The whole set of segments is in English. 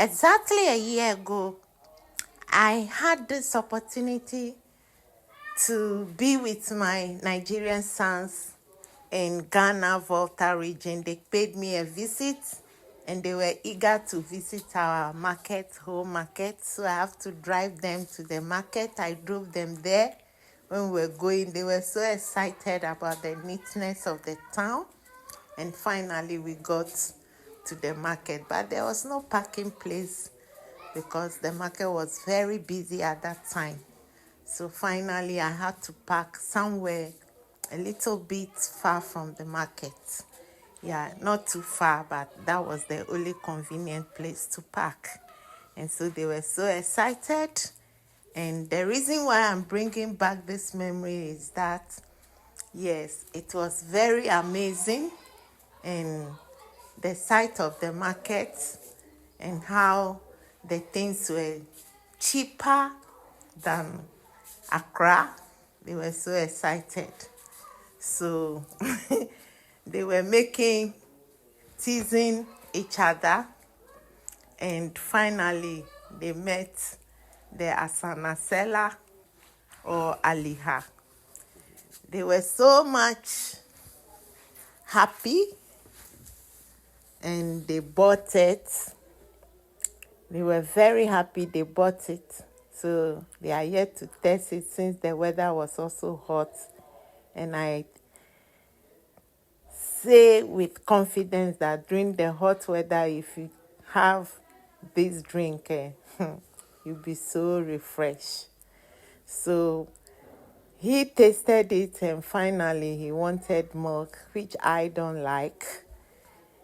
Exactly a year ago, I had this opportunity to be with my Nigerian sons in Ghana, Volta region. They paid me a visit and they were eager to visit our market, home market. So I have to drive them to the market. I drove them there. When we were going, they were so excited about the neatness of the town. And finally, we got to the market. But there was no parking place because the market was very busy at that time. So finally, I had to park somewhere a little bit far from the market. Yeah, not too far, but that was the only convenient place to park. And so they were so excited. And the reason why I'm bringing back this memory is that, yes, it was very amazing. And the sight of the market and how the things were cheaper than Accra. They were so excited. So they were teasing each other. And finally, they met the Asana seller or Aliha. They were so much happy and they bought it. They were very happy they bought it. So they are yet to test it since the weather was also hot. And I say with confidence that during the hot weather, if you have this drink, you'll be so refreshed. So he tasted it and finally he wanted milk, which I don't like.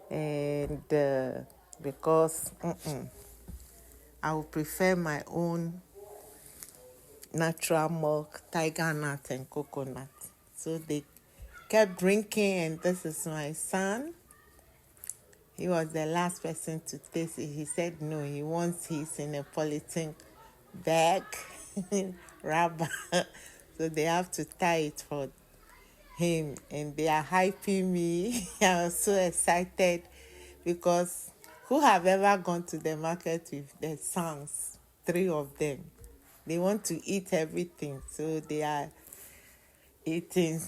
And because I would prefer my own natural milk, tiger nut and coconut. So they kept drinking, and this is my son. He was the last person to taste it. He said no, he wants his in a polythene bag, rubber. So they have to tie it for him, and they are hyping me. I was so excited because who have ever gone to the market with their sons, 3 of them? They want to eat everything, so they are eating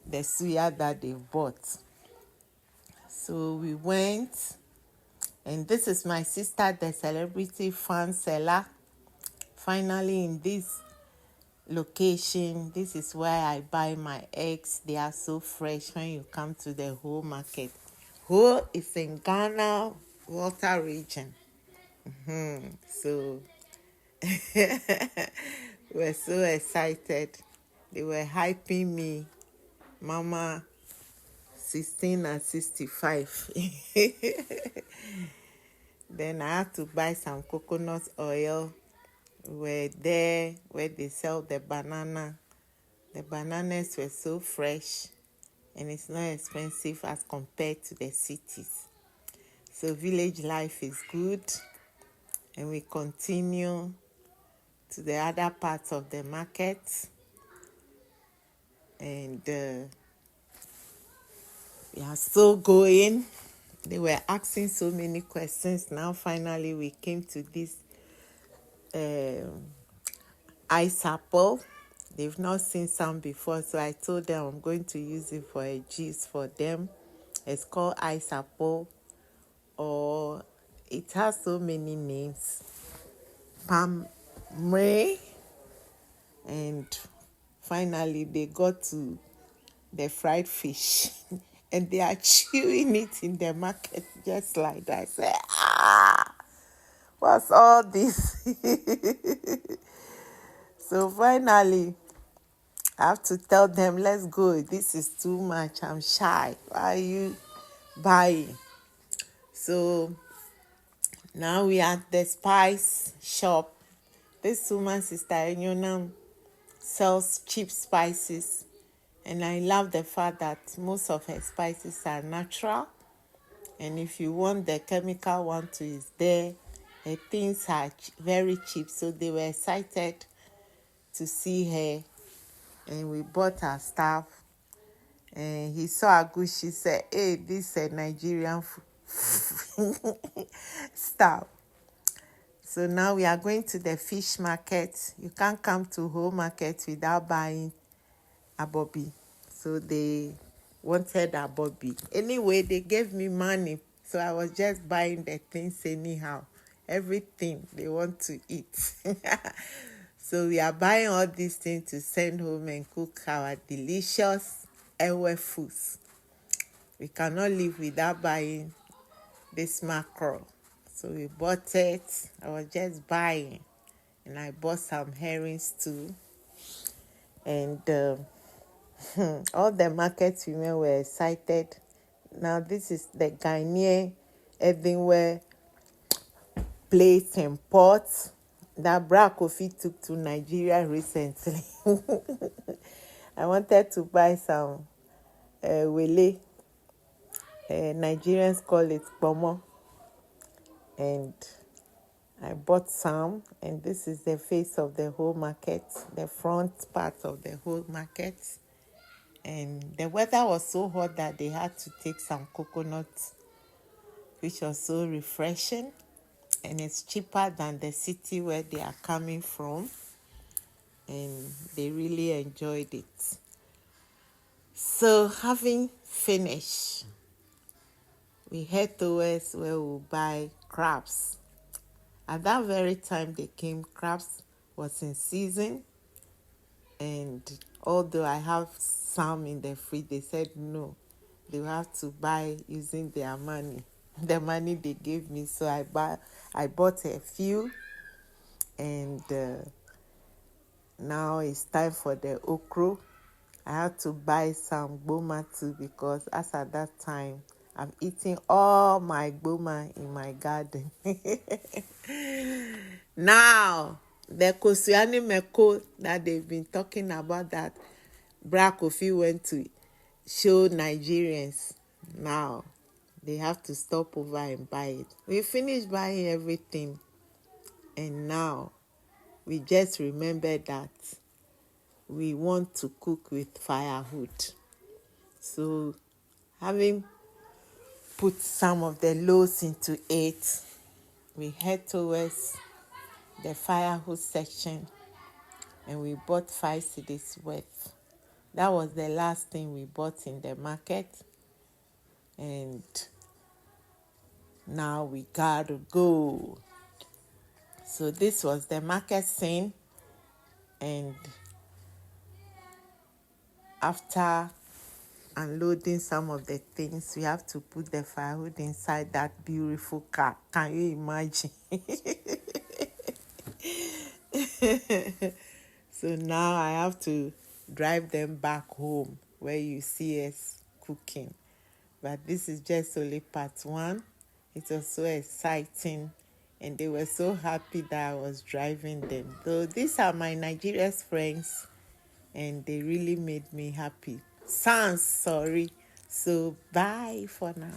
the suya that they bought. So we went, and this is my sister, the celebrity fan seller. Finally, in this location, this is where I buy my eggs. They are so fresh when you come to the whole market. Ho is in Ghana, Volta region. So we're so excited. They were hyping me, Mama 16 and 65. Then I had to buy some coconut oil. We're there where they sell the banana. The bananas were so fresh and it's not expensive as compared to the cities. So village life is good, and we continue to the other parts of the market. And we are still going. They were asking so many questions. Now finally we came to this ice apple. They've not seen some before, so I told them I'm going to use it for a juice for them. It's called ice apple, or it has so many names. Palm May. And finally they got to the fried fish and they are chewing it in the market just like that. I said, what's all this? So finally I have to tell them, let's go. This is too much. I'm shy. Why are you buying? So now we are at the spice shop. This woman, Sister Enyonam, sells cheap spices. And I love the fact that most of her spices are natural. And if you want the chemical one too, is there. Her things are very cheap. So they were excited to see her. And we bought our stuff. And he saw a good, she said, hey, this is a Nigerian stuff. So now we are going to the fish market. You can't come to whole market without buying a bobby. So they wanted a bobby. Anyway, they gave me money. So I was just buying the things anyhow. Everything they want to eat. So we are buying all these things to send home and cook our delicious ewe foods. We cannot live without buying this mackerel. So we bought it. I was just buying. And I bought some herrings too. And all the market women were excited. Now this is the Ghanaian earthenware plates and pots that Bra Kofi took to Nigeria recently. I wanted to buy some wele. Nigerians call it pomo. And I bought some, and this is the face of the whole market, the front part of the whole market. And the weather was so hot that they had to take some coconuts, which was so refreshing. And it's cheaper than the city where they are coming from. And they really enjoyed it. So having finished, we head towards where we'll buy crabs. At that very time they came, crabs was in season. And although I have some in the fridge, they said no, they will have to buy using their money, the money they gave me. So I bought a few, and now it's time for the okra. I had to buy some gboma too, because as at that time, I'm eating all my gboma in my garden. Now, the Kosuani Meko that they've been talking about, that Bra Kofi went to show Nigerians, now they have to stop over and buy it. We finished buying everything, and now we just remember that we want to cook with firewood. So having put some of the loaves into it, we head towards the firewood section, and we bought 5 cedis worth. That was the last thing we bought in the market, and now we gotta go. So this was the market scene, and after unloading some of the things, we have to put the firewood inside that beautiful car. Can you imagine? So now I have to drive them back home where you see us cooking. But this is just only part 1. It was so exciting, and they were so happy that I was driving them. So these are my Nigerian friends, and they really made me happy. Sans, sorry. So bye for now.